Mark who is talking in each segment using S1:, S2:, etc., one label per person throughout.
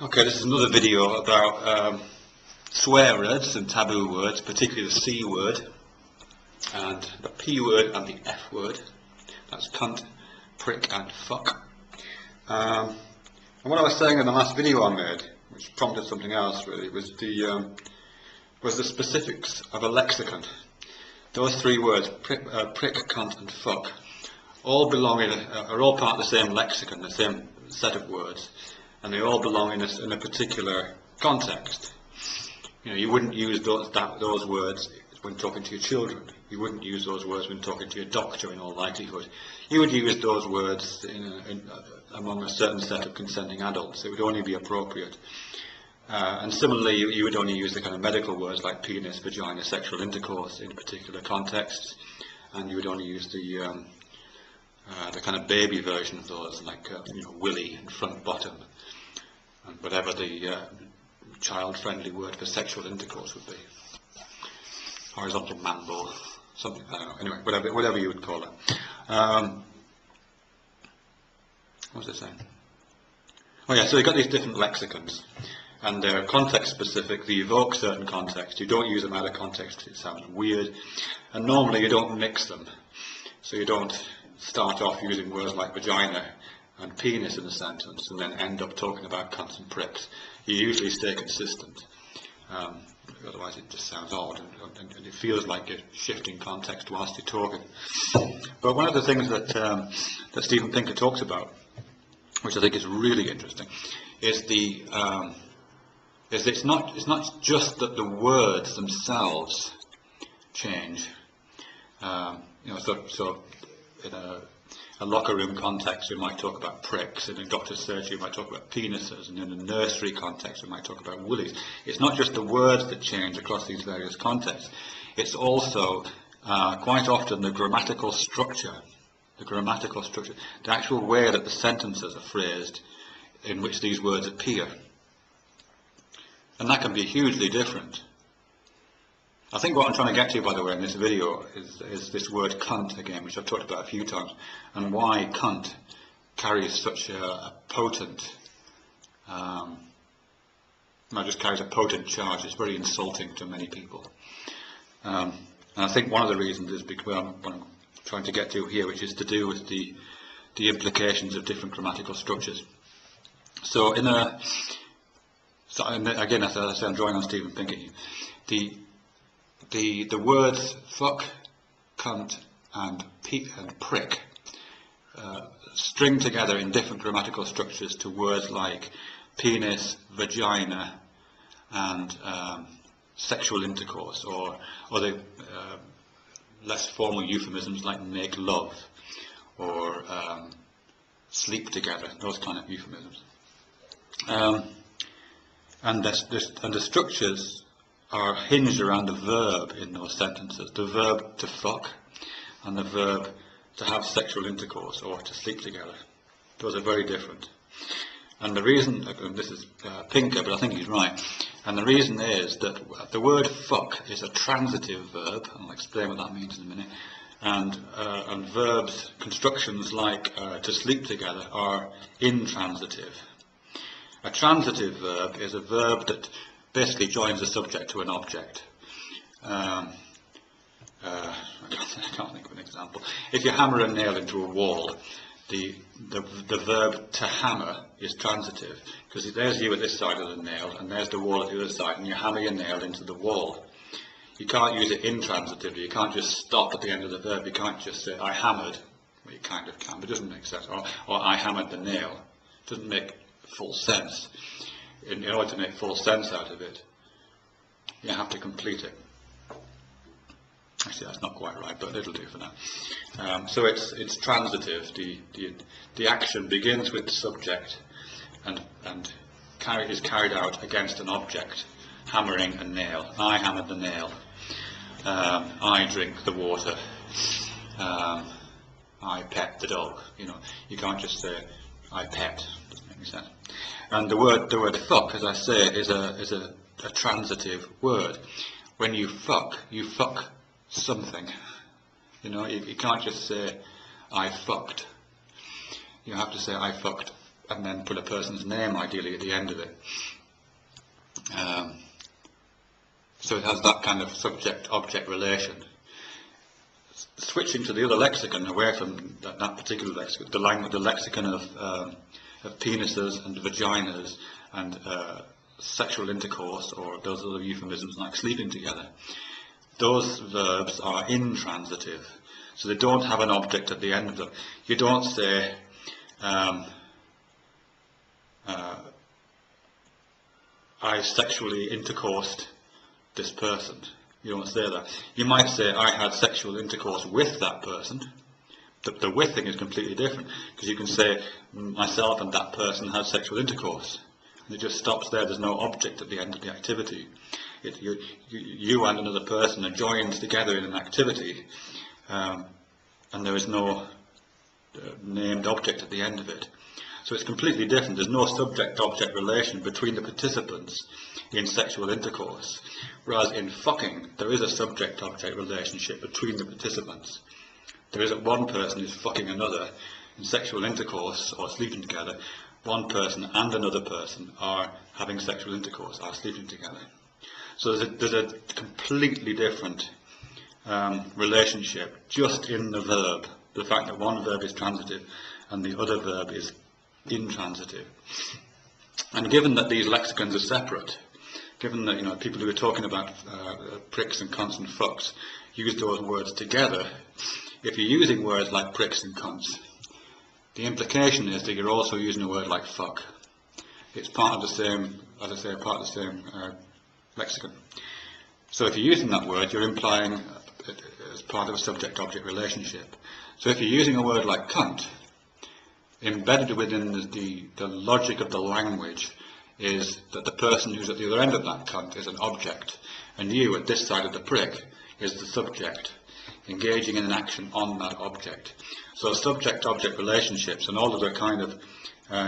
S1: Okay, this is another video about swear words and taboo words, particularly the C word, and the P word and the F word. That's cunt, prick and fuck. And what I was saying in the last video I made, which prompted something else really, was the specifics of a lexicon. Those three words, prick, cunt and fuck, all belong in are all part of the same lexicon, the same set of words. And they all belong in a particular context. You know, you wouldn't use those words when talking to your children. You wouldn't use those words when talking to your doctor, in all likelihood. You would use those words among a certain set of consenting adults. It would only be appropriate. And similarly, you would only use the kind of medical words like penis, vagina, sexual intercourse in particular contexts. And you would only use the kind of baby version of those, like willy and front bottom, and whatever the child-friendly word for sexual intercourse would be. Horizontal mambo, something, I don't know. Anyway, whatever you would call it. What was I saying? Oh yeah, so you've got these different lexicons, and they're context-specific. They evoke certain context. You don't use them out of context. It sounds weird, and normally you don't mix them. So you don't start off using words like vagina and penis in a sentence and then end up talking about cunts and pricks. You usually stay consistent. Otherwise it just sounds odd and it feels like you're shifting context whilst you're talking. But one of the things that Steven Pinker talks about, which I think is really interesting, is it's not just that the words themselves change. So in a locker room context, we might talk about pricks. In a doctor's surgery, we might talk about penises. And in a nursery context, we might talk about willies. It's not just the words that change across these various contexts. It's also quite often the grammatical structure. The actual way that the sentences are phrased in which these words appear. And that can be hugely different. I think what I'm trying to get to, by the way, in this video is this word cunt again, which I've talked about a few times, and why cunt carries such a potent, just carries a potent charge. It's very insulting to many people. And I think one of the reasons is because what I'm trying to get to here, which is to do with the implications of different grammatical structures. So again, as I say, I'm drawing on Steven Pinker here. The words fuck, cunt and prick string together in different grammatical structures to words like penis, vagina and sexual intercourse, or the less formal euphemisms like make love or sleep together, those kind of euphemisms. And the structures are hinged around the verb in those sentences. The verb to fuck and the verb to have sexual intercourse or to sleep together. Those are very different. And the reason, and this is Pinker, but I think he's right, and the reason is that the word fuck is a transitive verb, and I'll explain what that means in a minute, and verbs, constructions like to sleep together are intransitive. A transitive verb is a verb that basically joins a subject to an object. I can't think of an example. If you hammer a nail into a wall, the verb to hammer is transitive, because there's you at this side of the nail and there's the wall at the other side, and you hammer your nail into the wall. You can't use it intransitively. You can't just stop at the end of the verb. You can't just say I hammered. Well, you kind of can, but it doesn't make sense. Or I hammered the nail. It doesn't make full sense. In order to make full sense out of it, you have to complete it. Actually, that's not quite right, but it'll do for now. So it's transitive. The action begins with the subject and is carried out against an object, hammering a nail. I hammered the nail. I drink the water. I pet the dog. You can't just say I pet. Doesn't make any sense. And the word fuck, as I say, is a transitive word. When you fuck something. You can't just say I fucked. You have to say I fucked and then put a person's name ideally at the end of it. So it has that kind of subject-object relation. Switching to the other lexicon, away from that particular lexicon, the lexicon of penises and vaginas and sexual intercourse, or those other euphemisms like sleeping together, those verbs are intransitive. So they don't have an object at the end of them. You don't say, I sexually intercoursed this person. You don't say that. You might say, I had sexual intercourse with that person. The with thing is completely different, because you can say, myself and that person had sexual intercourse. And it just stops there. There's no object at the end of the activity. You and another person are joined together in an activity, and there is no named object at the end of it. So it's completely different. There's no subject-object relation between the participants in sexual intercourse, whereas in fucking there is a subject-object relationship between the participants. There isn't one person who's fucking another in sexual intercourse or sleeping together. One person and another person are having sexual intercourse, are sleeping together. So there's a completely different relationship just in the verb. The fact that one verb is transitive and the other verb is intransitive. And given that these lexicons are separate, given that people who are talking about pricks and cunts and fucks use those words together, if you're using words like pricks and cunts, the implication is that you're also using a word like fuck. It's part of the same, as I say, part of the same lexicon. So if you're using that word, you're implying it as part of a subject-object relationship. So if you're using a word like cunt, embedded within the logic of the language is that the person who's at the other end of that cunt is an object, and you at this side of the prick is the subject, engaging in an action on that object. So subject-object relationships and all of the kind of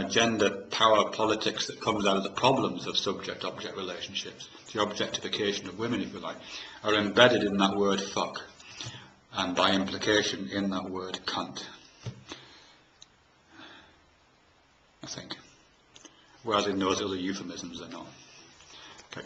S1: gender power politics that comes out of the problems of subject-object relationships, the objectification of women, if you like, are embedded in that word fuck, and by implication in that word cunt, I think. Whereas in those other euphemisms they're not. Okay.